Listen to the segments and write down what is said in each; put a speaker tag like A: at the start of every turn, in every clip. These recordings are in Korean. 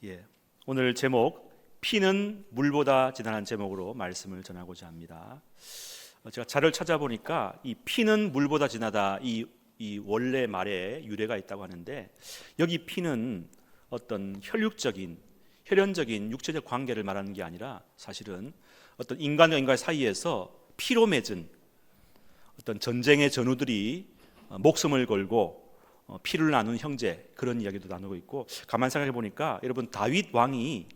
A: 예, 오늘 제목 피는 물보다 진하다는 제목으로 말씀을 전하고자 합니다. 제가 자료를 찾아보니까 이 피는 물보다 진하다 이 원래 말에 유래가 있다고 하는데, 여기 피는 어떤 혈연적인 육체적 관계를 말하는 게 아니라 사실은 어떤 인간과 인간 사이에서 피로 맺은 어떤 전쟁의 전우들이 목숨을 걸고 피를 나눈 형제, 그런 이야기도 나누고 있고, 가만 생각해 보니까 여러분, 다윗 왕이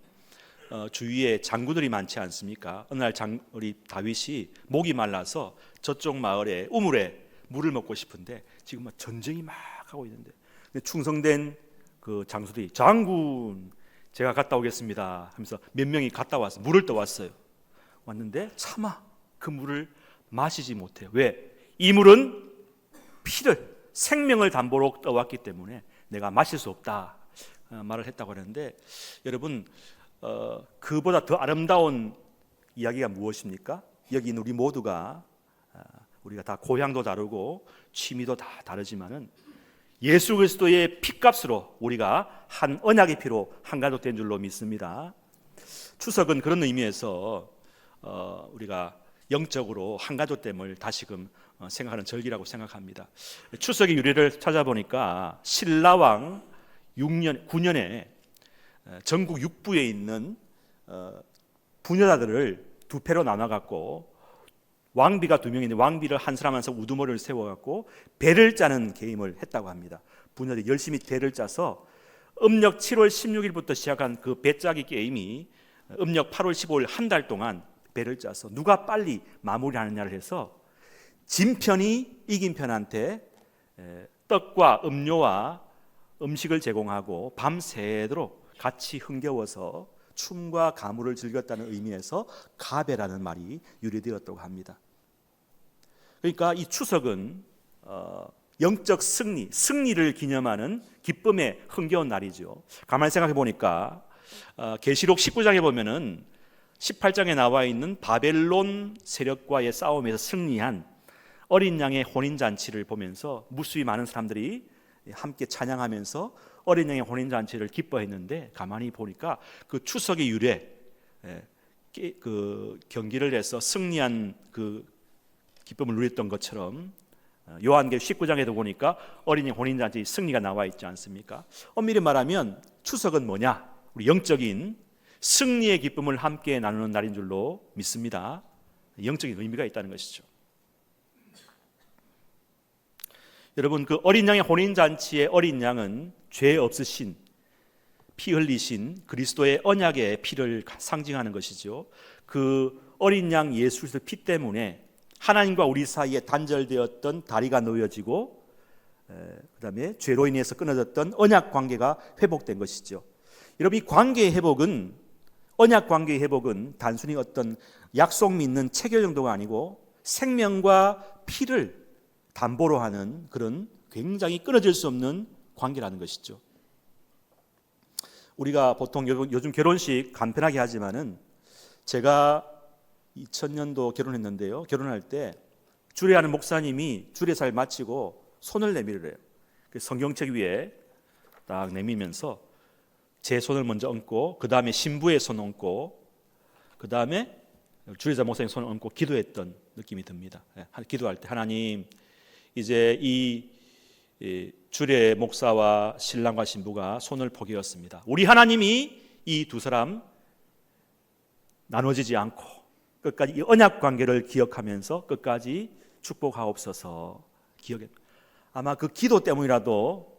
A: 주위에 장군들이 많지 않습니까? 어느 날 우리 다윗이 목이 말라서 저쪽 마을에 우물에 물을 먹고 싶은데 지금 막 전쟁이 막 하고 있는데, 근데 충성된 그 장수들이 장군 제가 갔다 오겠습니다 하면서 몇 명이 갔다 와서 물을 떠왔어요. 왔는데 차마 그 물을 마시지 못해요. 왜? 이 물은 생명을 담보로 떠왔기 때문에 내가 마실 수 없다 말을 했다고 하는데, 여러분, 그보다 더 아름다운 이야기가 무엇입니까? 여기 있는 우리 모두가 우리가 다 고향도 다르고 취미도 다 다르지만은 예수 그리스도의 피값으로 우리가 한 언약의 피로 한 가족 된 줄로 믿습니다. 추석은 그런 의미에서 우리가 영적으로 한 가족됨을 다시금 생각하는 절기라고 생각합니다. 추석의 유래를 찾아보니까 신라왕 9년에 전국 6부에 있는 부녀자들을 두 패로 나눠갖고 왕비가 2명인데 왕비를 한 사람 한 사람 우두머리를 세워갖고 배를 짜는 게임을 했다고 합니다. 부녀들이 열심히 배를 짜서 음력 7월 16일부터 시작한 그 배짜기 게임이 음력 8월 15일 한 달 동안 배를 짜서 누가 빨리 마무리하느냐를 해서 진 편이 이긴 편한테 떡과 음료와 음식을 제공하고 밤새도록 같이 흥겨워서 춤과 가물을 즐겼다는 의미에서 가배라는 말이 유래되었다고 합니다. 그러니까 이 추석은 영적 승리를 기념하는 기쁨의 흥겨운 날이죠. 가만히 생각해 보니까 계시록 19장에 보면은 18장에 나와 있는 바벨론 세력과의 싸움에서 승리한 어린 양의 혼인잔치를 보면서 무수히 많은 사람들이 함께 찬양하면서 어린 양의 혼인잔치를 기뻐했는데, 가만히 보니까 그 추석의 유래, 그 경기를 해서 승리한 그 기쁨을 누렸던 것처럼 요한계시록 19장에도 보니까 어린 양 혼인잔치 승리가 나와 있지 않습니까? 엄밀히 말하면 추석은 뭐냐? 우리 영적인 승리의 기쁨을 함께 나누는 날인 줄로 믿습니다. 영적인 의미가 있다는 것이죠. 여러분, 그 어린 양의 혼인잔치의 어린 양은 죄 없으신, 피 흘리신 그리스도의 언약의 피를 상징하는 것이죠. 그 어린 양 예수 그리스도 피 때문에 하나님과 우리 사이에 단절되었던 다리가 놓여지고, 그 다음에 죄로 인해서 끊어졌던 언약 관계가 회복된 것이죠. 여러분, 이 관계의 회복은, 언약 관계의 회복은 단순히 어떤 약속 믿는 체결 정도가 아니고 생명과 피를 담보로 하는 그런 굉장히 끊어질 수 없는 관계라는 것이죠. 우리가 보통 요즘 결혼식 간편하게 하지만은, 제가 2000년도 결혼했는데요. 결혼할 때 주례하는 목사님이 주례사를 마치고 손을 내밀으래요. 성경책 위에 딱 내밀면서 제 손을 먼저 얹고, 그 다음에 신부의 손을 얹고, 그 다음에 주례자 목사님 손을 얹고 기도했던 느낌이 듭니다. 기도할 때, 하나님, 이제 이 주례 목사와 신랑과 신부가 손을 포개었습니다. 우리 하나님이 이 두 사람 나눠지지 않고 끝까지 이 언약 관계를 기억하면서 끝까지 축복하옵소서. 아마 그 기도 때문이라도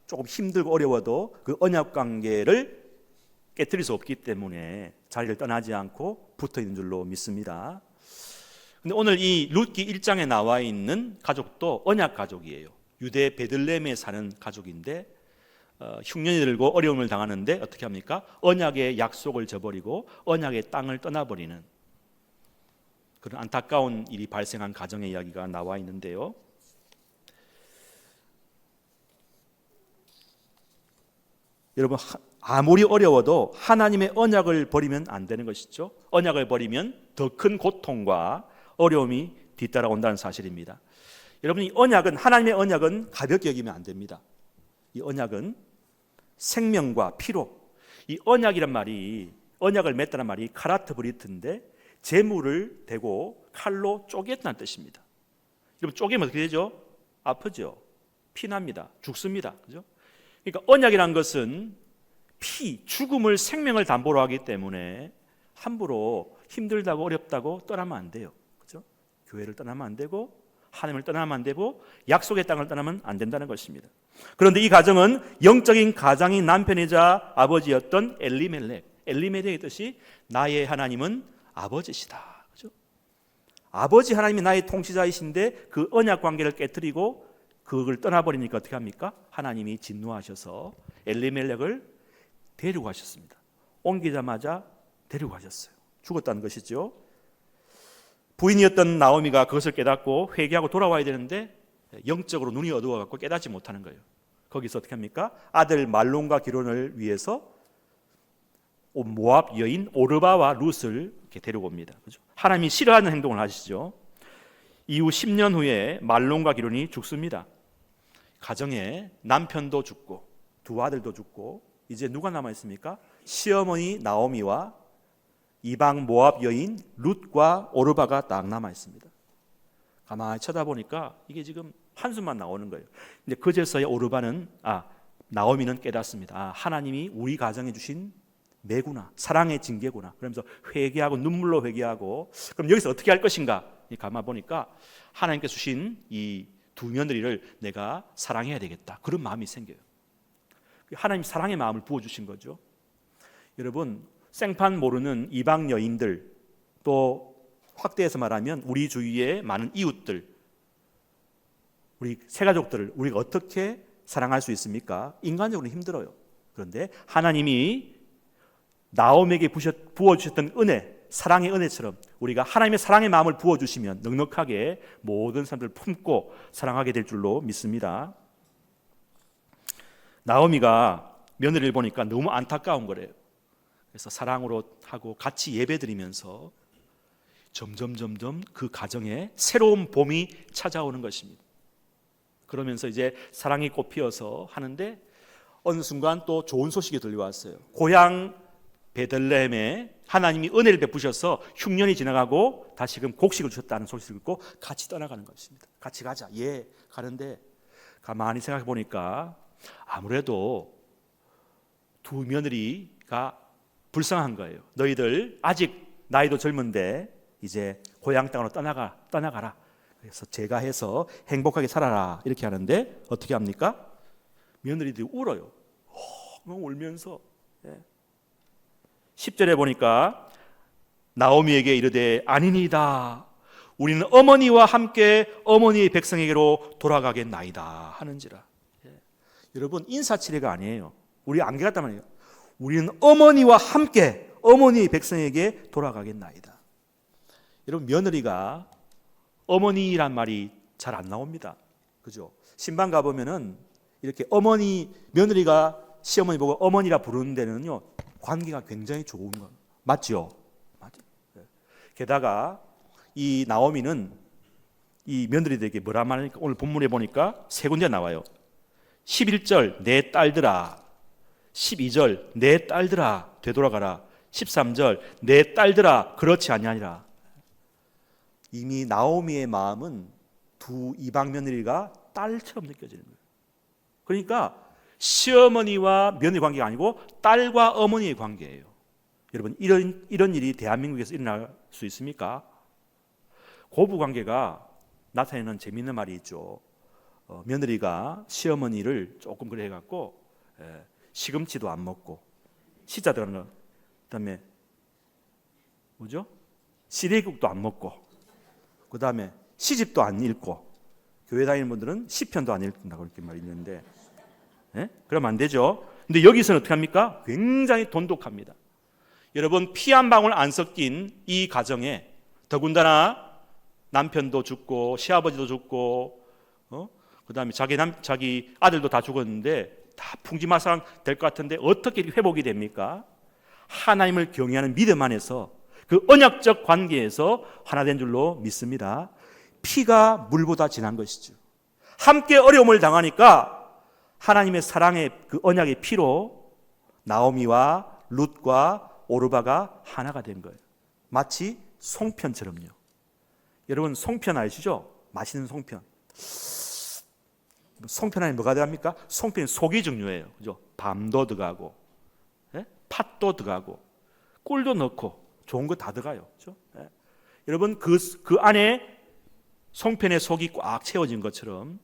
A: 조금 힘들고 어려워도 그 언약 관계를 깨뜨릴 수 없기 때문에 자리를 떠나지 않고 붙어 있는 줄로 믿습니다. 근데 오늘 이 룻기 1장에 나와 있는 가족도 언약 가족이에요. 유대 베들레헴에 사는 가족인데 흉년이 들고 어려움을 당하는데 어떻게 합니까? 언약의 약속을 저버리고 언약의 땅을 떠나버리는 그런 안타까운 일이 발생한 가정의 이야기가 나와 있는데요. 여러분, 아무리 어려워도 하나님의 언약을 버리면 안 되는 것이죠. 언약을 버리면 더 큰 고통과 어려움이 뒤따라온다는 사실입니다. 여러분, 이 언약은, 하나님의 언약은 가볍게 여기면 안 됩니다. 이 언약은 생명과 피로, 이 언약이란 말이, 언약을 맺다는 말이 카라트 브리트인데 재물을 대고 칼로 쪼갰다는 뜻입니다. 여러분, 쪼개면 어떻게 되죠? 아프죠. 피납니다. 죽습니다. 그죠? 그러니까 언약이란 것은 죽음을, 생명을 담보로 하기 때문에 함부로 힘들다고 어렵다고 떠나면 안 돼요. 그죠? 교회를 떠나면 안 되고 하나님을 떠나면 안 되고 약속의 땅을 떠나면 안 된다는 것입니다. 그런데 이 가정은 영적인 가장인 남편이자 아버지였던 엘리멜렉의 뜻이 나의 하나님은 아버지시다. 그죠? 아버지 하나님이 나의 통치자이신데 그 언약 관계를 깨뜨리고 그걸 떠나버리니까 어떻게 합니까? 하나님이 진노하셔서 엘리멜렉을 데리고 가셨습니다. 옮기자마자 데리고 가셨어요. 죽었다는 것이죠. 부인이었던 나오미가 그것을 깨닫고 회개하고 돌아와야 되는데 영적으로 눈이 어두워갖고 깨닫지 못하는 거예요. 거기서 어떻게 합니까? 아들 말론과 기론을 위해서 모압 여인 오르바와 룻을 이렇게 데리고 옵니다. 그죠? 하나님이 싫어하는 행동을 하시죠. 이후 10년 후에 말론과 기론이 죽습니다. 가정에 남편도 죽고 두 아들도 죽고 이제 누가 남아 있습니까? 시어머니 나오미와 이방 모압 여인 룻과 오르바가 딱 남아 있습니다. 가만히 쳐다보니까 이게 지금 한숨만 나오는 거예요. 근데 그제서야 나오미는 깨닫습니다. 하나님이 우리 가정에 주신 매구나, 사랑의 징계구나. 그러면서 회개하고 눈물로 회개하고, 그럼 여기서 어떻게 할 것인가? 가만 보니까 하나님께서 주신 이 두 며느리를 내가 사랑해야 되겠다. 그런 마음이 생겨요. 하나님 사랑의 마음을 부어주신 거죠. 여러분, 생판 모르는 이방 여인들, 또 확대해서 말하면 우리 주위의 많은 이웃들, 우리 새가족들을 우리가 어떻게 사랑할 수 있습니까? 인간적으로 힘들어요. 그런데 하나님이 나오미에게 부어주셨던 은혜, 사랑의 은혜처럼 우리가 하나님의 사랑의 마음을 부어주시면 넉넉하게 모든 사람들을 품고 사랑하게 될 줄로 믿습니다. 나오미가 며느리를 보니까 너무 안타까운 거래요. 그래서 사랑으로 하고 같이 예배드리면서 점점 그 가정에 새로운 봄이 찾아오는 것입니다. 그러면서 이제 사랑이 꽃피어서 하는데 어느 순간 또 좋은 소식이 들려왔어요. 고향 베들레헴에 하나님이 은혜를 베푸셔서 흉년이 지나가고 다시금 곡식을 주셨다는 소식을 듣고 같이 떠나가는 것입니다. 같이 가자. 예, 가는데 가만히 생각해 보니까 아무래도 두 며느리가 불쌍한 거예요. 너희들 아직 나이도 젊은데 이제 고향 땅으로 떠나가라. 그래서 제가 해서 행복하게 살아라. 이렇게 하는데 어떻게 합니까? 며느리들이 울어요. 울면서. 10절에 보니까 나오미에게 이르되 아니니이다. 우리는 어머니와 함께 어머니의 백성에게로 돌아가겠나이다 하는지라. 여러분, 인사치레가 아니에요. 우리 안 깨닫단 말이에요. 우리는 어머니와 함께 어머니의 백성에게 돌아가겠나이다. 여러분, 며느리가 어머니란 말이 잘 안 나옵니다. 그죠? 신방 가보면은 이렇게 며느리가 시어머니 보고 어머니라 부르는 데는요, 관계가 굉장히 좋은 거 맞죠? 맞죠? 게다가 이 나오미는 이 며느리들에게 뭐라 말하니까 오늘 본문에 보니까 세 군데 나와요. 11절 내 딸들아, 12절 내 딸들아 되돌아가라, 13절 내 딸들아 그렇지 아니하니라. 이미 나오미의 마음은 두 이방 며느리가 딸처럼 느껴지는 거예요. 그러니까 시어머니와 며느리 관계가 아니고 딸과 어머니의 관계예요. 여러분, 이런 일이 대한민국에서 일어날 수 있습니까? 고부 관계가 나타내는 재미있는 말이 있죠. 며느리가 시어머니를 조금 그래 해갖고 시금치도 안 먹고 시자 들어가는 거, 그다음에 뭐죠? 시래기국도 안 먹고, 그다음에 시집도 안 읽고, 교회 다니는 분들은 시편도 안 읽는다고 이렇게 말이 있는데, 그러면 안 되죠. 근데 여기서는 어떻게 합니까? 굉장히 돈독합니다. 여러분, 피 한 방울 안 섞인 이 가정에 더군다나 남편도 죽고 시아버지도 죽고 그다음에 자기 아들도 다 죽었는데 다 풍지마상 될 것 같은데 어떻게 회복이 됩니까? 하나님을 경외하는 믿음 안에서 그 언약적 관계에서 하나 된 줄로 믿습니다. 피가 물보다 진한 것이죠. 함께 어려움을 당하니까 하나님의 사랑의 그 언약의 피로 나오미와 룻과 오르바가 하나가 된 거예요. 마치 송편처럼요. 여러분 송편 아시죠? 맛있는 송편. 송편 안에 뭐가 들어갑니까? 송편이 속이 중요해요. 그죠? 밤도 들어가고, 예? 팥도 들어가고, 꿀도 넣고, 좋은 거 다 들어가요. 그죠? 예? 여러분 그 안에 송편의 속이 꽉 채워진 것처럼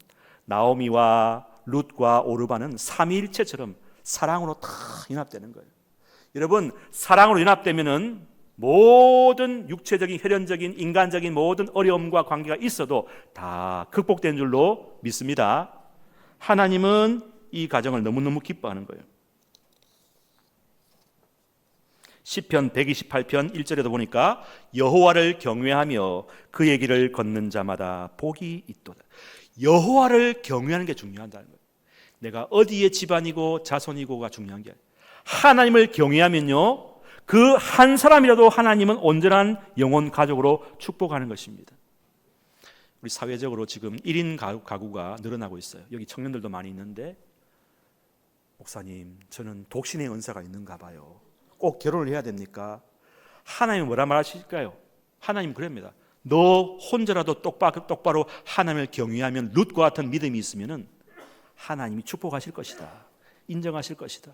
A: 나오미와 룻과 오르바는 삼위일체처럼 사랑으로 다 연합되는 거예요. 여러분 사랑으로 연합되면은 모든 육체적인 혈연적인 인간적인 모든 어려움과 관계가 있어도 다 극복된 줄로 믿습니다. 하나님은 이 가정을 너무너무 기뻐하는 거예요. 시편 128편 1절에도 보니까 여호와를 경외하며 그의 길을 걷는 자마다 복이 있도다. 여호와를 경외하는 게 중요하다는 거예요. 내가 어디의 집안이고 자손이고가 중요한 게 아니에요. 하나님을 경외하면요 그 한 사람이라도 하나님은 온전한 영혼 가족으로 축복하는 것입니다. 우리 사회적으로 지금 1인 가구가 늘어나고 있어요. 여기 청년들도 많이 있는데 목사님 저는 독신의 은사가 있는가 봐요. 꼭 결혼을 해야 됩니까? 하나님은 뭐라 말하실까요? 하나님 그럽니다. 너 혼자라도 똑바로 하나님을 경외하면 룻과 같은 믿음이 있으면 하나님이 축복하실 것이다. 인정하실 것이다.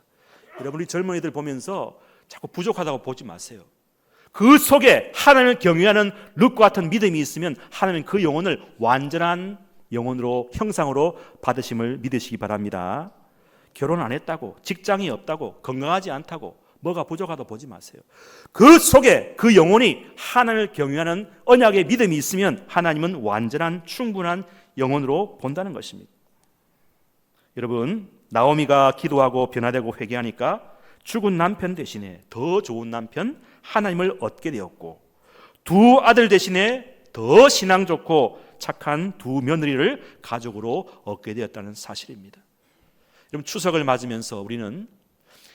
A: 여러분 우리 젊은이들 보면서 자꾸 부족하다고 보지 마세요. 그 속에 하나님을 경외하는 룻과 같은 믿음이 있으면 하나님은 그 영혼을 완전한 영혼으로 형상으로 받으심을 믿으시기 바랍니다. 결혼 안 했다고 직장이 없다고 건강하지 않다고 뭐가 부족하다고 보지 마세요. 그 속에 그 영혼이 하나님을 경외하는 언약의 믿음이 있으면 하나님은 완전한 충분한 영혼으로 본다는 것입니다. 여러분 나오미가 기도하고 변화되고 회개하니까 죽은 남편 대신에 더 좋은 남편 하나님을 얻게 되었고 두 아들 대신에 더 신앙 좋고 착한 두 며느리를 가족으로 얻게 되었다는 사실입니다. 여러분 추석을 맞으면서 우리는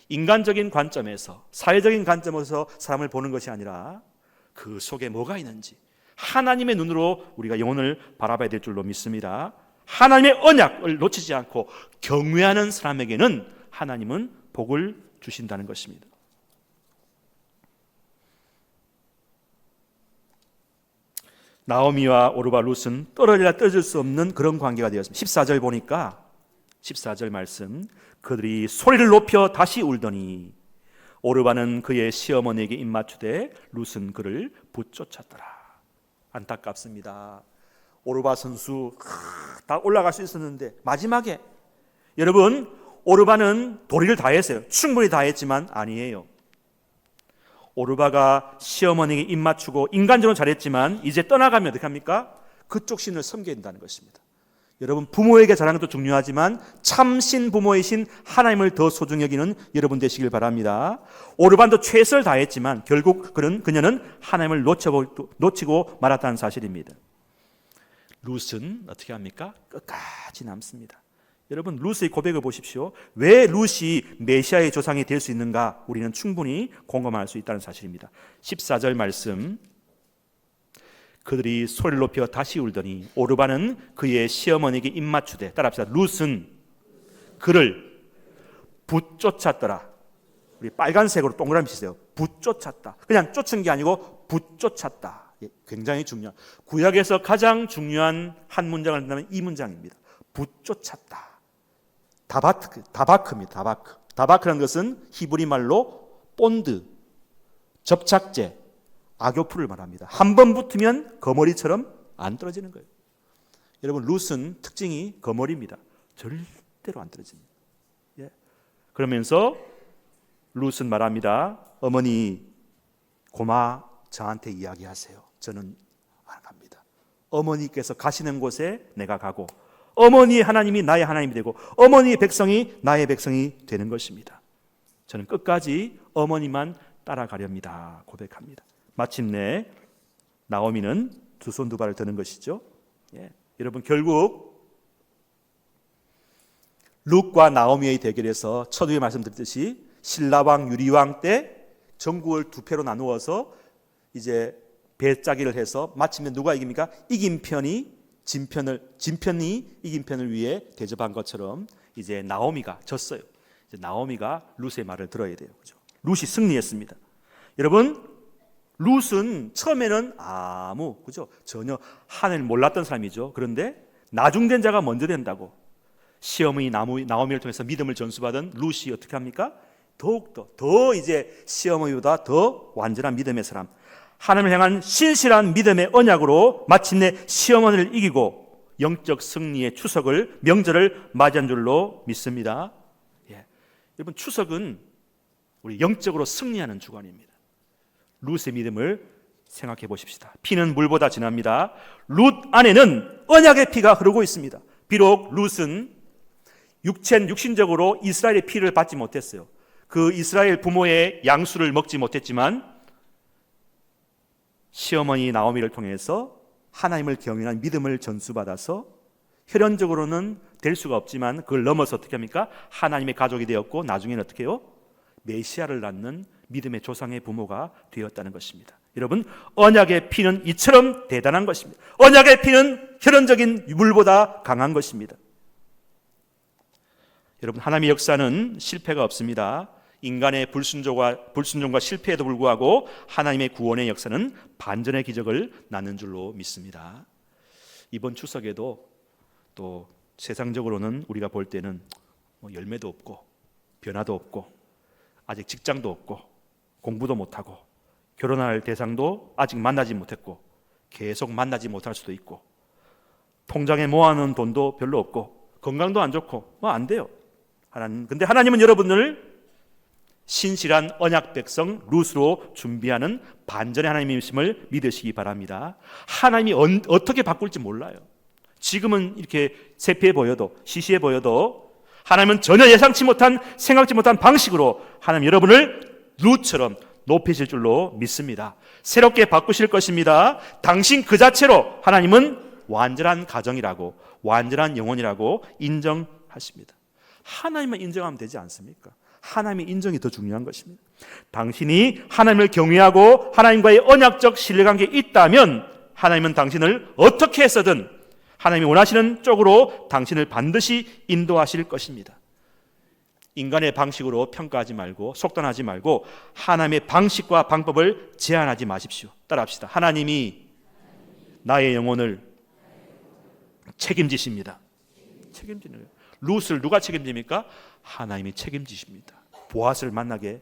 A: 인간적인 관점에서 사회적인 관점에서 사람을 보는 것이 아니라 그 속에 뭐가 있는지 하나님의 눈으로 우리가 영혼을 바라봐야 될 줄로 믿습니다. 하나님의 언약을 놓치지 않고 경외하는 사람에게는 하나님은 복을 주신다는 것입니다. 나오미와 오르바 룻은 떨어져야 떨어질 수 없는 그런 관계가 되었습니다. 14절 보니까 14절 말씀 그들이 소리를 높여 다시 울더니 오르바는 그의 시어머니에게 입맞추되 룻은 그를 붙쫓았더라. 안타깝습니다. 오르바 선수 다 올라갈 수 있었는데 마지막에 여러분 오르바는 도리를 다했어요. 충분히 다했지만 아니에요. 오르바가 시어머니에게 입맞추고 인간적으로 잘했지만 이제 떠나가면 어떻게 합니까? 그쪽 신을 섬겨야 된다는 것입니다. 여러분 부모에게 잘하는 것도 중요하지만 참신 부모이신 하나님을 더 소중히 여기는 여러분 되시길 바랍니다. 오르반도 최선을 다했지만 결국 그녀는 하나님을 놓치고 말았다는 사실입니다. 룻은 어떻게 합니까? 끝까지 남습니다. 여러분 룻의 고백을 보십시오. 왜 룻이 메시아의 조상이 될 수 있는가 우리는 충분히 공감할 수 있다는 사실입니다. 14절 말씀 그들이 소리를 높여 다시 울더니 오르바는 그의 시어머니에게 입맞추되 따라합시다. 룻은 그를 붙쫓았더라. 우리 빨간색으로 동그라미 치세요. 붙쫓았다. 그냥 쫓은 게 아니고 붙쫓았다. 굉장히 중요한 구약에서 가장 중요한 한 문장을 한다면 이 문장입니다. 붙쫓았다. 다바크입니다. 다바크라는 것은 히브리 말로 본드, 접착제, 악교풀을 말합니다. 한 번 붙으면 거머리처럼 안 떨어지는 거예요. 여러분 룻은 특징이 거머리입니다. 절대로 안 떨어집니다. 예. 그러면서 룻은 말합니다. 어머니 고마 저한테 이야기하세요. 저는 안 갑니다. 어머니께서 가시는 곳에 내가 가고 어머니의 하나님이 나의 하나님이 되고 어머니의 백성이 나의 백성이 되는 것입니다. 저는 끝까지 어머니만 따라가렵니다. 고백합니다. 마침내 나오미는 두 손 두 발을 드는 것이죠. 예. 여러분 결국 룻과 나오미의 대결에서 첫후에 말씀드렸듯이 신라왕 유리왕 때 전국을 두 패로 나누어서 이제 배짜기를 해서 마침내 누가 이깁니까? 이긴 편이 진편이 이긴 편을 위해 대접한 것처럼 이제 나오미가 졌어요. 이제 나오미가 룻의 말을 들어야 돼요. 그죠? 룻이 승리했습니다. 여러분, 룻은 처음에는 그죠? 전혀 하나님을 몰랐던 사람이죠. 그런데 나중된 자가 먼저 된다고 시어머니 나오미를 통해서 믿음을 전수받은 룻이 어떻게 합니까? 더욱더 더 이제 시어머니보다 더 완전한 믿음의 사람, 하나님을 향한 신실한 믿음의 언약으로 마침내 시어머니를 이기고 영적 승리의 추석을, 명절을 맞이한 줄로 믿습니다. 여러분, 추석은 우리 영적으로 승리하는 주간입니다. 룻의 믿음을 생각해 보십시다. 피는 물보다 진합니다. 룻 안에는 언약의 피가 흐르고 있습니다. 비록 룻은 육신적으로 이스라엘의 피를 받지 못했어요. 그 이스라엘 부모의 양수를 먹지 못했지만 시어머니 나오미를 통해서 하나님을 경외한 믿음을 전수받아서 혈연적으로는 될 수가 없지만 그걸 넘어서 어떻게 합니까? 하나님의 가족이 되었고 나중에는 어떻게 해요? 메시아를 낳는 믿음의 조상의 부모가 되었다는 것입니다. 여러분, 언약의 피는 이처럼 대단한 것입니다. 언약의 피는 혈연적인 물보다 강한 것입니다. 여러분, 하나님의 역사는 실패가 없습니다. 인간의 불순종과 실패에도 불구하고 하나님의 구원의 역사는 반전의 기적을 낳는 줄로 믿습니다. 이번 추석에도 또 세상적으로는 우리가 볼 때는 열매도 없고 변화도 없고 아직 직장도 없고 공부도 못하고 결혼할 대상도 아직 만나지 못했고 계속 만나지 못할 수도 있고 통장에 모아놓은 돈도 별로 없고 건강도 안 좋고 안 돼요. 근데 하나님은 여러분을 신실한 언약 백성 룻으로 준비하는 반전의 하나님이심을 믿으시기 바랍니다. 하나님이 어떻게 바꿀지 몰라요. 지금은 이렇게 세피해 보여도, 시시해 보여도 하나님은 전혀 예상치 못한, 생각지 못한 방식으로 하나님 여러분을 룻처럼 높이실 줄로 믿습니다. 새롭게 바꾸실 것입니다. 당신 그 자체로 하나님은 완전한 가정이라고, 완전한 영혼이라고 인정하십니다. 하나님만 인정하면 되지 않습니까? 하나님의 인정이 더 중요한 것입니다. 당신이 하나님을 경외하고 하나님과의 언약적 신뢰관계에 있다면 하나님은 당신을 어떻게 해서든 하나님이 원하시는 쪽으로 당신을 반드시 인도하실 것입니다. 인간의 방식으로 평가하지 말고 속단하지 말고 하나님의 방식과 방법을 제한하지 마십시오. 따라합시다. 하나님이 나의 영혼을 책임지십니다. 책임지는 거예요. 룻을 누가 책임집니까? 하나님이 책임지십니다. 보아스를 만나게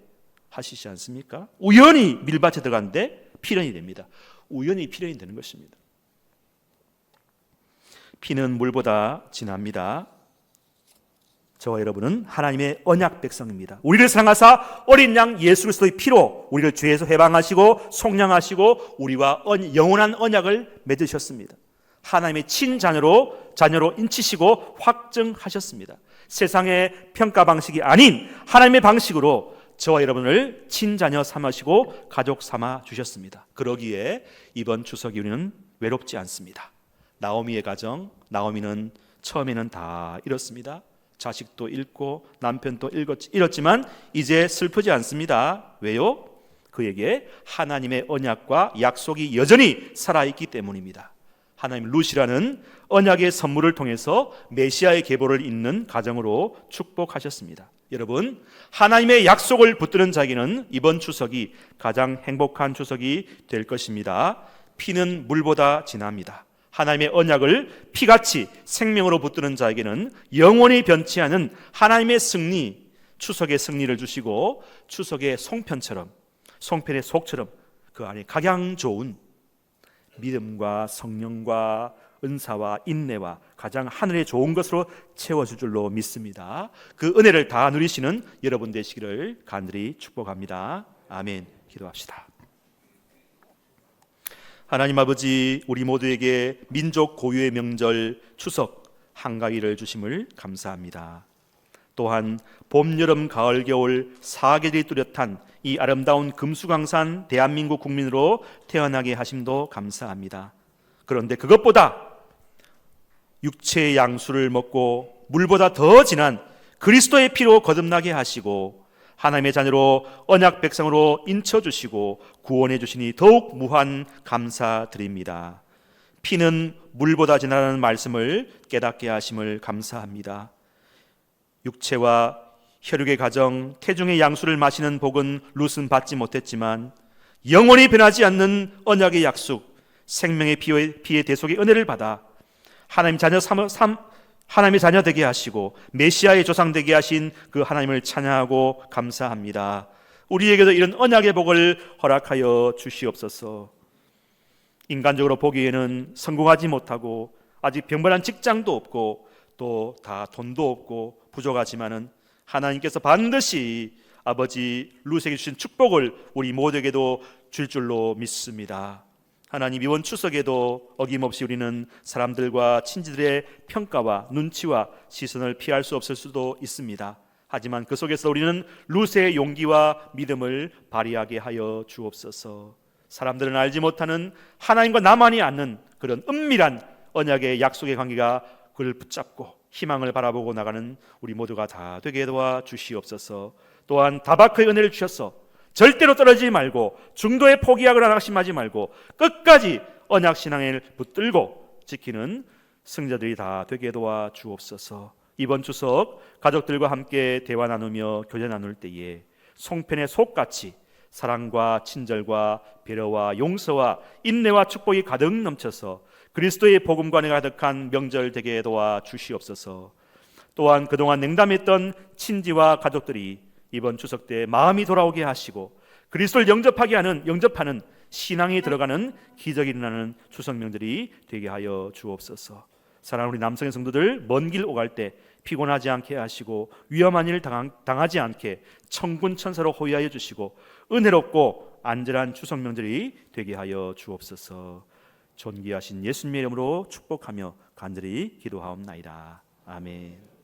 A: 하시지 않습니까? 우연히 밀밭에 들어갔는데 필연이 됩니다. 우연히 필연이 되는 것입니다. 피는 물보다 진합니다. 저와 여러분은 하나님의 언약 백성입니다. 우리를 사랑하사 어린 양 예수 그리스도의 피로 우리를 죄에서 해방하시고 속량하시고 우리와 영원한 언약을 맺으셨습니다. 하나님의 친자녀로 인치시고 확증하셨습니다. 세상의 평가 방식이 아닌 하나님의 방식으로 저와 여러분을 친자녀 삼으시고 가족 삼아 주셨습니다. 그러기에 이번 추석이 우리는 외롭지 않습니다. 나오미의 가정, 나오미는 처음에는 다 잃었습니다. 자식도 잃고 남편도 잃었지만 이제 슬프지 않습니다. 왜요? 그에게 하나님의 언약과 약속이 여전히 살아있기 때문입니다. 하나님 룻이라는 언약의 선물을 통해서 메시아의 계보를 잇는 가정으로 축복하셨습니다. 여러분, 하나님의 약속을 붙드는 자에게는 이번 추석이 가장 행복한 추석이 될 것입니다. 피는 물보다 진합니다. 하나님의 언약을 피같이 생명으로 붙드는 자에게는 영원히 변치 않은 하나님의 승리, 추석의 승리를 주시고 추석의 송편처럼, 송편의 속처럼 그 안에 각양 좋은 믿음과 성령과 은사와 인내와 가장 하늘의 좋은 것으로 채워줄 줄로 믿습니다. 그 은혜를 다 누리시는 여러분 되시기를 간절히 축복합니다. 아멘. 기도합시다. 하나님 아버지, 우리 모두에게 민족 고유의 명절 추석 한가위를 주심을 감사합니다. 또한 봄, 여름, 가을, 겨울 4계절이 뚜렷한 이 아름다운 금수강산 대한민국 국민으로 태어나게 하심도 감사합니다. 그런데 그것보다 육체의 양수를 먹고 물보다 더 진한 그리스도의 피로 거듭나게 하시고 하나님의 자녀로 언약 백성으로 인쳐주시고 구원해 주시니 더욱 무한 감사드립니다. 피는 물보다 진하다는 말씀을 깨닫게 하심을 감사합니다. 육체와 혈육의 가정, 태중의 양수를 마시는 복은 룻은 받지 못했지만 영원히 변하지 않는 언약의 약속, 생명의 피의 대속의 은혜를 받아 하나님의 자녀 되게 하시고 메시아의 조상 되게 하신 그 하나님을 찬양하고 감사합니다. 우리에게도 이런 언약의 복을 허락하여 주시옵소서. 인간적으로 보기에는 성공하지 못하고 아직 평범한 직장도 없고 또 다 돈도 없고 부족하지만은 하나님께서 반드시 아버지 룻에게 주신 축복을 우리 모두에게도 줄 줄로 믿습니다. 하나님, 이번 추석에도 어김없이 우리는 사람들과 친지들의 평가와 눈치와 시선을 피할 수 없을 수도 있습니다. 하지만 그 속에서 우리는 룻의 용기와 믿음을 발휘하게 하여 주옵소서. 사람들은 알지 못하는 하나님과 나만이 아는 그런 은밀한 언약의 약속의 관계가 그를 붙잡고 희망을 바라보고 나가는 우리 모두가 다 되게 도와 주시옵소서. 또한 다바크의 은혜를 주셔서 절대로 떨어지지 말고 중도에 포기하거나 낙심하지 말고 끝까지 언약 신앙을 붙들고 지키는 승자들이 다 되게 도와 주옵소서. 이번 추석 가족들과 함께 대화 나누며 교제 나눌 때에 송편의 속같이 사랑과 친절과 배려와 용서와 인내와 축복이 가득 넘쳐서 그리스도의 복음과 은혜가 가득한 명절 되게 도와 주시옵소서. 또한 그동안 냉담했던 친지와 가족들이 이번 추석 때 마음이 돌아오게 하시고 그리스도를 영접하는 신앙이 들어가는 기적이 일어나는 추석 명절이 되게 하여 주옵소서. 사랑하는 우리 남성의 성도들, 먼 길 오갈 때 피곤하지 않게 하시고 위험한 일 당하지 않게 천군 천사로 호위하여 주시고 은혜롭고 안전한 추석 명절이 되게 하여 주옵소서. 존귀하신 예수님의 이름으로 축복하며 간절히 기도하옵나이다. 아멘.